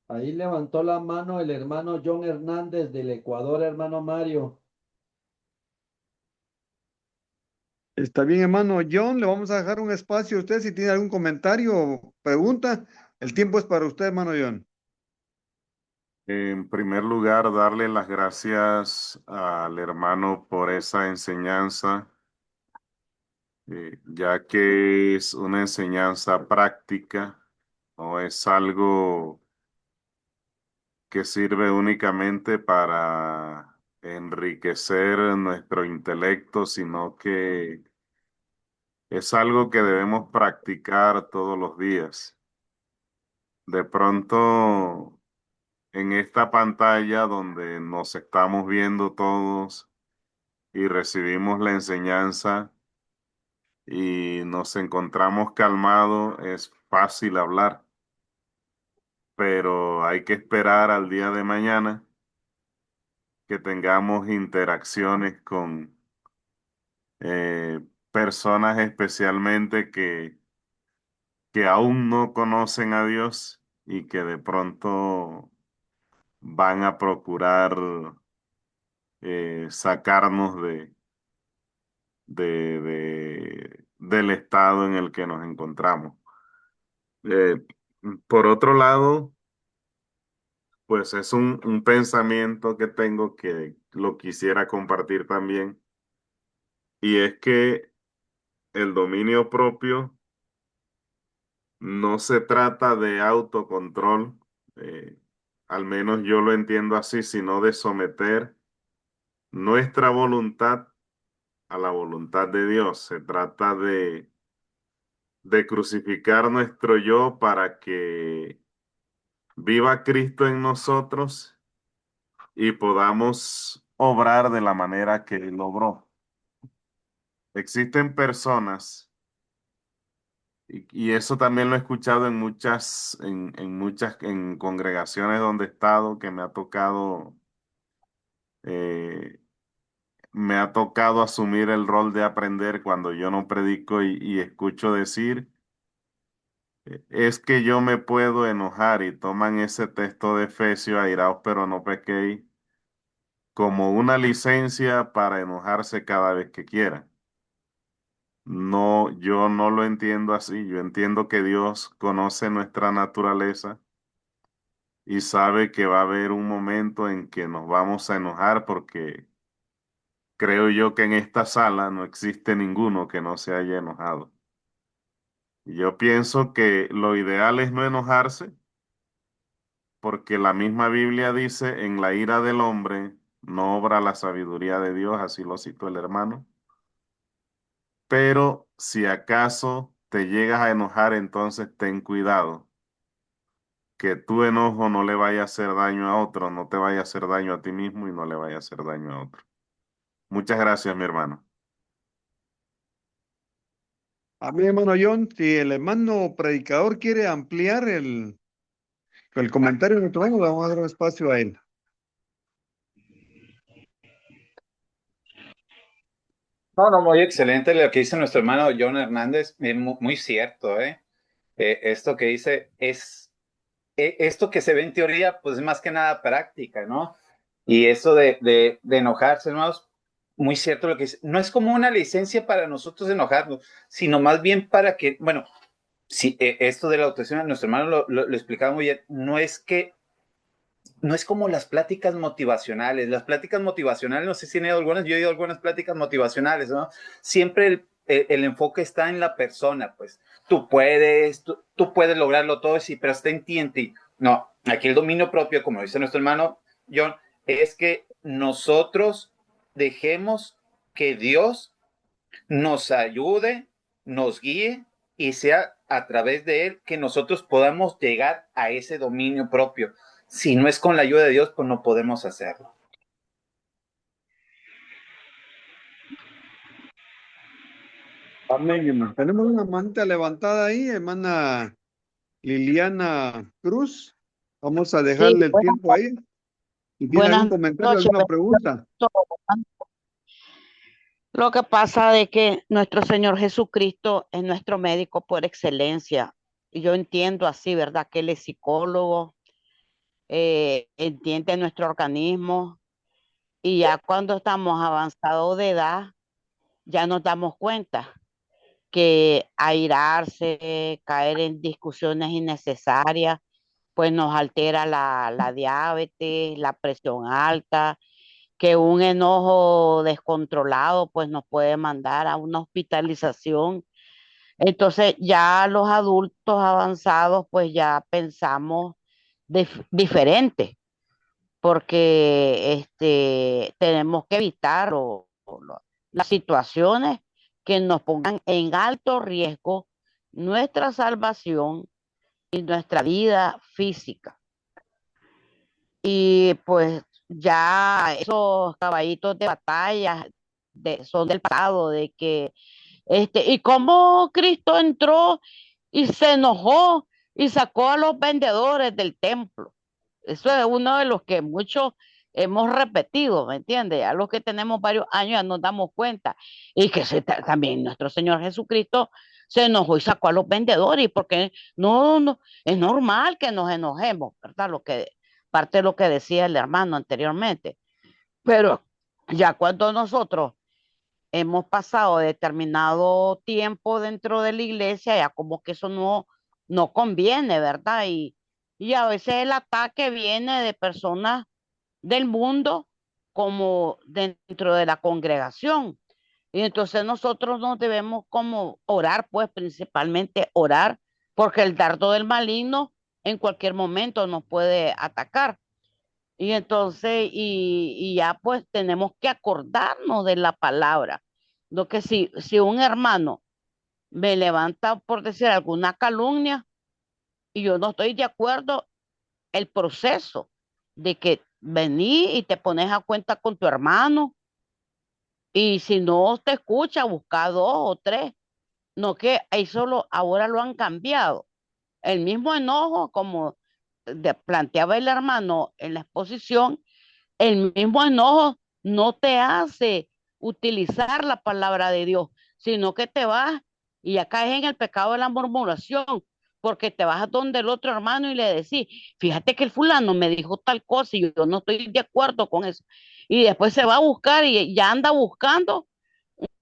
Ahí levantó la mano el hermano John Hernández del Ecuador, hermano Mario. Está bien, hermano John, le vamos a dejar un espacio a usted si tiene algún comentario o pregunta. El tiempo es para usted, hermano John. En primer lugar, darle las gracias al hermano por esa enseñanza, ya que es una enseñanza práctica, no es algo que sirve únicamente para enriquecer nuestro intelecto, sino que es algo que debemos practicar todos los días. De pronto, en esta pantalla donde nos estamos viendo todos y recibimos la enseñanza y nos encontramos calmados, es fácil hablar, pero hay que esperar al día de mañana que tengamos interacciones con eh, personas especialmente que aún no conocen a Dios y que de pronto van a procurar sacarnos del estado en el que nos encontramos. Eh, por otro lado, pues es un pensamiento que tengo que lo quisiera compartir también, y es que el dominio propio no se trata de autocontrol, eh, al menos yo lo entiendo así, sino de someter nuestra voluntad a la voluntad de Dios. Se trata de crucificar nuestro yo para que viva Cristo en nosotros y podamos obrar de la manera que Él obró. Existen personas, y eso también lo he escuchado en congregaciones donde he estado, que eh, me ha tocado asumir el rol de aprender cuando yo no predico y escucho decir, es que yo me puedo enojar, y toman ese texto de Efesios, airaos pero no pequéis, como una licencia para enojarse cada vez que quieran. No, yo no lo entiendo así. Yo entiendo que Dios conoce nuestra naturaleza y sabe que va a haber un momento en que nos vamos a enojar, porque creo yo que en esta sala no existe ninguno que no se haya enojado. Y yo pienso que lo ideal es no enojarse, porque la misma Biblia dice, en la ira del hombre no obra la sabiduría de Dios, así lo citó el hermano. Pero si acaso te llegas a enojar, entonces ten cuidado, que tu enojo no le vaya a hacer daño a otro, no te vaya a hacer daño a ti mismo y no le vaya a hacer daño a otro. Muchas gracias, mi hermano. A mí, hermano John, si el hermano predicador quiere ampliar el comentario que tuvimos, le vamos a dar un espacio a él. No, no, muy excelente lo que dice nuestro hermano John Hernández, muy cierto, ¿eh? Esto que dice es, esto que se ve en teoría, pues es más que nada práctica, ¿no? Y eso de enojarse, hermanos, muy cierto lo que dice. No es como una licencia para nosotros enojarnos, sino más bien para que, bueno, si esto de la autoestima, nuestro hermano lo explicaba muy bien, no es como las pláticas motivacionales. Las pláticas motivacionales, no sé si han ido algunas, yo he ido a algunas pláticas motivacionales, ¿no? Siempre el enfoque está en la persona, pues tú puedes lograrlo todo, sí, pero está en ti, en ti. No, aquí el dominio propio, como dice nuestro hermano John, es que nosotros dejemos que Dios nos ayude, nos guíe y sea a través de él que nosotros podamos llegar a ese dominio propio. Si no es con la ayuda de Dios, pues no podemos hacerlo. Amén, hermano. Tenemos una manita levantada ahí, hermana Liliana Cruz. Vamos a Sí, dejarle el tiempo ahí. Si tiene algún buenas comentario, noches. alguna pregunta. Lo que pasa es que nuestro Señor Jesucristo es nuestro médico por excelencia. Y yo entiendo así, ¿verdad? Que Él es psicólogo, entiende nuestro organismo y ya cuando estamos avanzados de edad, ya nos damos cuenta que airarse, caer en discusiones innecesarias, pues nos altera la diabetes, la presión alta, que un enojo descontrolado pues nos puede mandar a una hospitalización. Entonces ya los adultos avanzados pues ya pensamos diferente, porque tenemos que evitar las situaciones que nos pongan en alto riesgo nuestra salvación y nuestra vida física. Y pues ya esos caballitos de batalla son del pasado, de que, y cómo Cristo entró y se enojó y sacó a los vendedores del templo. Eso es uno de los que muchos hemos repetido, ¿me entiendes? A los que tenemos varios años ya nos damos cuenta. Y que también nuestro Señor Jesucristo se enojó y sacó a los vendedores, porque no, es normal que nos enojemos, ¿verdad? Parte de lo que decía el hermano anteriormente. Pero ya cuando nosotros hemos pasado determinado tiempo dentro de la iglesia, ya como que eso no conviene, ¿verdad? Y a veces el ataque viene de personas del mundo como dentro de la congregación. Y entonces nosotros nos debemos como orar, pues principalmente orar, porque el dardo del maligno en cualquier momento nos puede atacar. Y entonces, y ya pues tenemos que acordarnos de la palabra. Lo que si un hermano me levanta por decir alguna calumnia y yo no estoy de acuerdo, el proceso de que vení y te pones a cuenta con tu hermano y si no te escucha, busca dos o tres. No que ahora lo han cambiado. El mismo enojo, como planteaba el hermano en la exposición, el mismo enojo no te hace utilizar la palabra de Dios, sino que te vas y ya caes en el pecado de la murmuración, porque te vas a donde el otro hermano y le decís, fíjate que el fulano me dijo tal cosa y yo no estoy de acuerdo con eso. Y después se va a buscar y ya anda buscando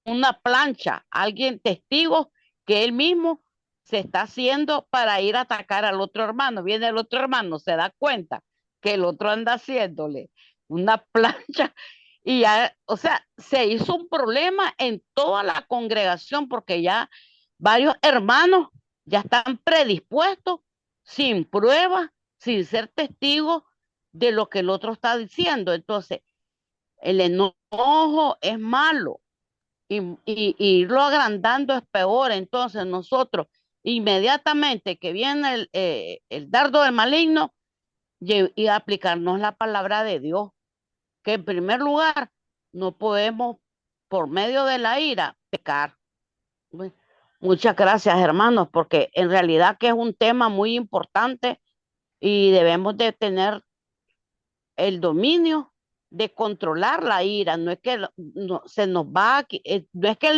una plancha, alguien testigo que él mismo se está haciendo para ir a atacar al otro hermano. Viene el otro hermano, se da cuenta que el otro anda haciéndole una plancha y ya, o sea, se hizo un problema en toda la congregación porque ya varios hermanos ya están predispuestos, sin pruebas, sin ser testigos de lo que el otro está diciendo. Entonces, el enojo es malo y irlo agrandando es peor. Entonces nosotros, inmediatamente que viene el dardo del maligno, y aplicarnos la palabra de Dios, que en primer lugar no podemos, por medio de la ira, pecar. Muchas gracias, hermanos, porque en realidad que es un tema muy importante y debemos de tener el dominio de controlar la ira. No es que se nos va, no es que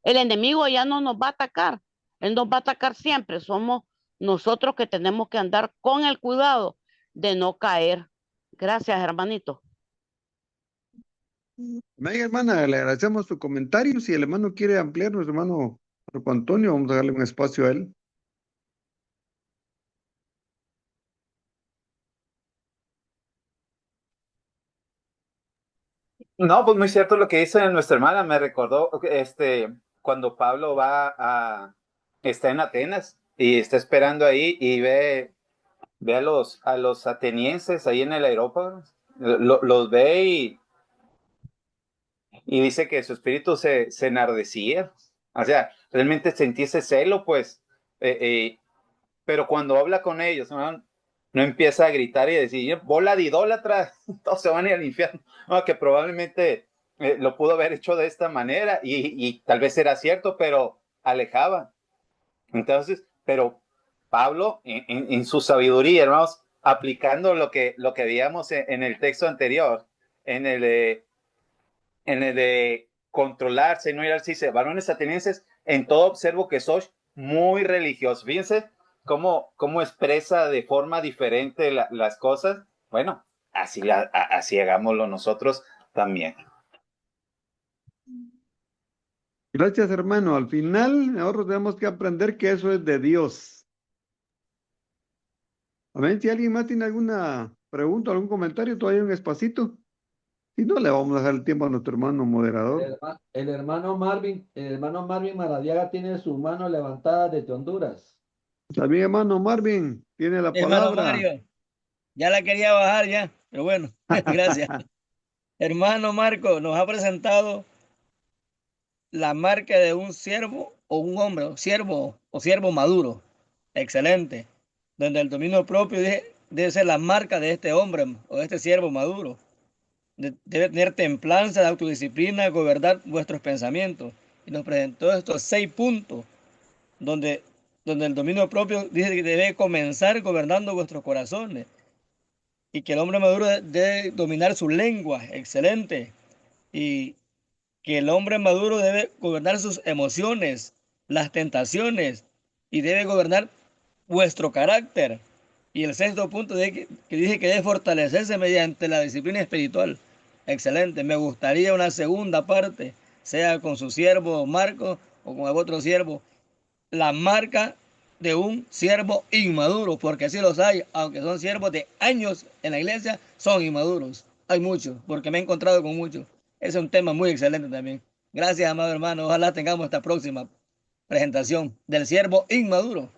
el enemigo ya no nos va a atacar, él nos va a atacar siempre. Somos nosotros que tenemos que andar con el cuidado de no caer. Gracias, hermanito. Amén, hermana, le agradecemos su comentario. Si el hermano quiere ampliar, nuestro hermano Marco Antonio, vamos a darle un espacio a él. No, pues muy cierto lo que dice nuestra hermana. Me recordó cuando Pablo está en Atenas y está esperando ahí y ve a los atenienses ahí en el aeropuerto, los ve y dice que su espíritu se enardecía. O sea, realmente sentí ese celo, pues, eh, eh, pero cuando habla con ellos, no empieza a gritar y decir, bola de idólatras, todos se van a ir al infierno. No, que probablemente lo pudo haber hecho de esta manera y tal vez era cierto, pero alejaba. Entonces, pero Pablo, en su sabiduría, hermanos, aplicando lo que veíamos en el texto anterior, en el de, en el de controlarse, no ir al dice, varones atenienses, en todo observo que sois muy religiosos. Fíjense cómo expresa de forma diferente las cosas. Bueno, así hagámoslo nosotros también. Gracias, hermano. Al final, nosotros tenemos que aprender que eso es de Dios. Amén. Si alguien más tiene alguna pregunta, algún comentario, todavía hay un espacito. Si no, le vamos a dejar el tiempo a nuestro hermano moderador. El hermano Marvin Maradiaga tiene su mano levantada desde Honduras. También, hermano Marvin, tiene la Hermano palabra. Mario, ya la quería bajar ya, pero bueno, gracias. Hermano Marco nos ha presentado la marca de un siervo o un hombre, o siervo maduro. Excelente. Donde el dominio propio debe ser la marca de este hombre o de este siervo maduro. Debe tener templanza, autodisciplina, gobernar vuestros pensamientos. Y nos presentó estos 6 puntos donde, donde el dominio propio dice que debe comenzar gobernando vuestros corazones y que el hombre maduro debe dominar su lengua. Excelente. Y que el hombre maduro debe gobernar sus emociones, las tentaciones y debe gobernar vuestro carácter. Y el sexto punto que dije que debe fortalecerse mediante la disciplina espiritual. Excelente. Me gustaría una segunda parte, sea con su siervo Marco o con el otro siervo, la marca de un siervo inmaduro, porque así los hay, aunque son siervos de años en la iglesia, son inmaduros. Hay muchos, porque me he encontrado con muchos. Ese es un tema muy excelente también. Gracias, amado hermano. Ojalá tengamos esta próxima presentación del siervo inmaduro.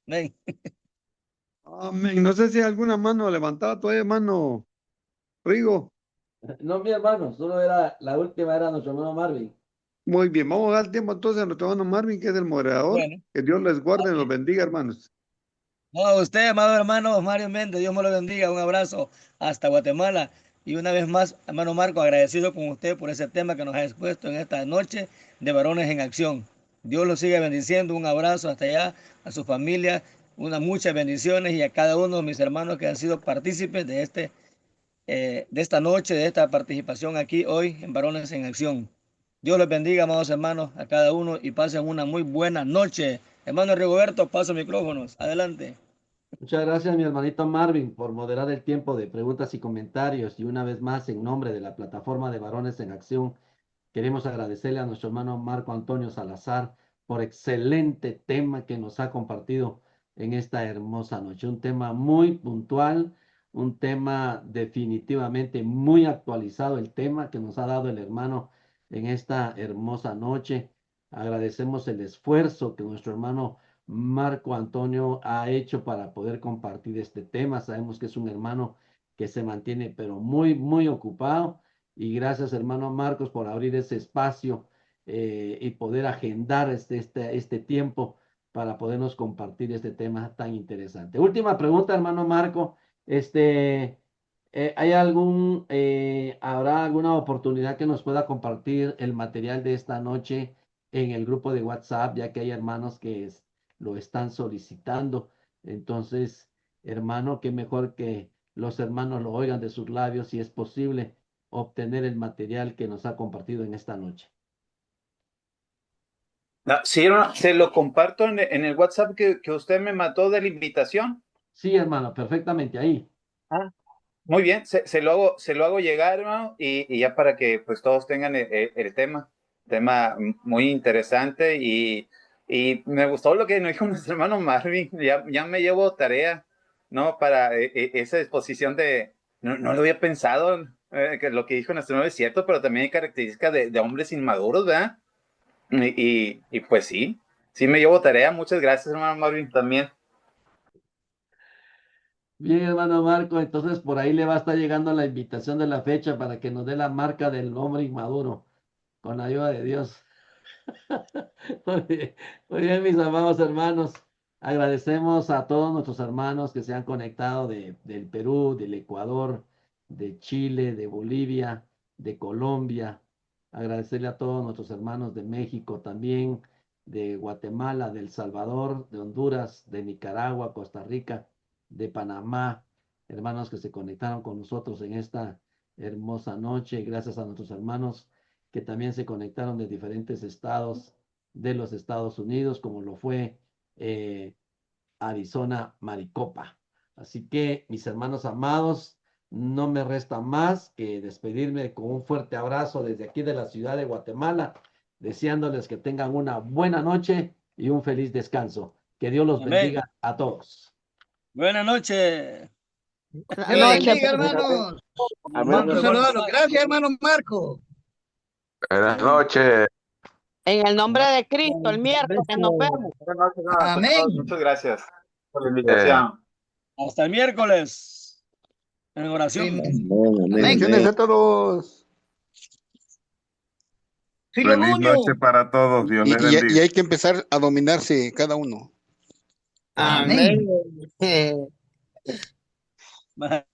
Amén. Amén. No sé si hay alguna mano levantada todavía, hermano Rigo. No, mi hermano, solo era la última, era nuestro hermano Marvin. Muy bien, vamos a dar tiempo entonces a nuestro hermano Marvin, que es el moderador. Bueno, Que Dios les guarde y los amén. bendiga, hermanos. No, a usted, amado hermano Mario Méndez, Dios me lo bendiga. Un abrazo hasta Guatemala. Y una vez más, hermano Marco, agradecido con usted por ese tema que nos ha expuesto en esta noche de Varones en Acción. Dios los siga bendiciendo. Un abrazo hasta allá, a su familia, muchas bendiciones y a cada uno de mis hermanos que han sido partícipes de esta noche, de esta participación aquí hoy en Varones en Acción. Dios los bendiga, amados hermanos, a cada uno y pasen una muy buena noche. Hermano Rigoberto, paso micrófonos. Adelante. Muchas gracias, mi hermanito Marvin, por moderar el tiempo de preguntas y comentarios. Y una vez más, en nombre de la plataforma de Varones en Acción, queremos agradecerle a nuestro hermano Marco Antonio Salazar por excelente tema que nos ha compartido en esta hermosa noche. Un tema muy puntual, un tema definitivamente muy actualizado, el tema que nos ha dado el hermano en esta hermosa noche. Agradecemos el esfuerzo que nuestro hermano Marco Antonio ha hecho para poder compartir este tema. Sabemos que es un hermano que se mantiene pero muy, muy ocupado. Y gracias, hermano Marcos, por abrir ese espacio y poder agendar este tiempo para podernos compartir este tema tan interesante. Última pregunta, hermano Marco. ¿Habrá alguna oportunidad que nos pueda compartir el material de esta noche en el grupo de WhatsApp, ya que hay hermanos que lo están solicitando? Entonces, hermano, qué mejor que los hermanos lo oigan de sus labios si es posible obtener el material que nos ha compartido en esta noche. No, sí, se lo comparto en el WhatsApp que usted me mató de la invitación. Sí, hermano, perfectamente ahí. Ah, Muy bien, se lo hago llegar, hermano, y ya para que pues todos tengan el tema muy interesante y me gustó lo que nos dijo nuestro hermano Marvin, ya me llevo tarea, ¿no? Para esa exposición no lo había pensado, que lo que dijo nuestro hermano es cierto, pero también hay características de hombres inmaduros, ¿verdad? Y pues sí me llevo tarea, muchas gracias, hermano Marvin, también. Bien, hermano Marco, entonces por ahí le va a estar llegando la invitación de la fecha para que nos dé la marca del hombre inmaduro, con la ayuda de Dios. Muy bien, mis amados hermanos. Agradecemos a todos nuestros hermanos que se han conectado del Perú, del Ecuador, de Chile, de Bolivia, de Colombia. Agradecerle a todos nuestros hermanos de México también, de Guatemala, de El Salvador, de Honduras, de Nicaragua, Costa Rica, de Panamá, hermanos que se conectaron con nosotros en esta hermosa noche. Gracias a nuestros hermanos que también se conectaron de diferentes estados de los Estados Unidos, como lo fue Arizona, Maricopa. Así que, mis hermanos amados, no me resta más que despedirme con un fuerte abrazo desde aquí de la ciudad de Guatemala, deseándoles que tengan una buena noche y un feliz descanso. Que Dios los Amén. bendiga a todos. Buenas noches. Dios los bendiga, hermanos. Gusto saludarlos. Gracias, hermano Marco. Buenas noches. En el nombre de Cristo, el miércoles nos vemos. Buenas noches a Amén. todos, muchas gracias por la invitación. Hasta el miércoles. En oración. Bendiciones a todos. Feliz noche para todos. Dios les bendiga. Y hay que empezar a dominarse cada uno. Amén. Bye.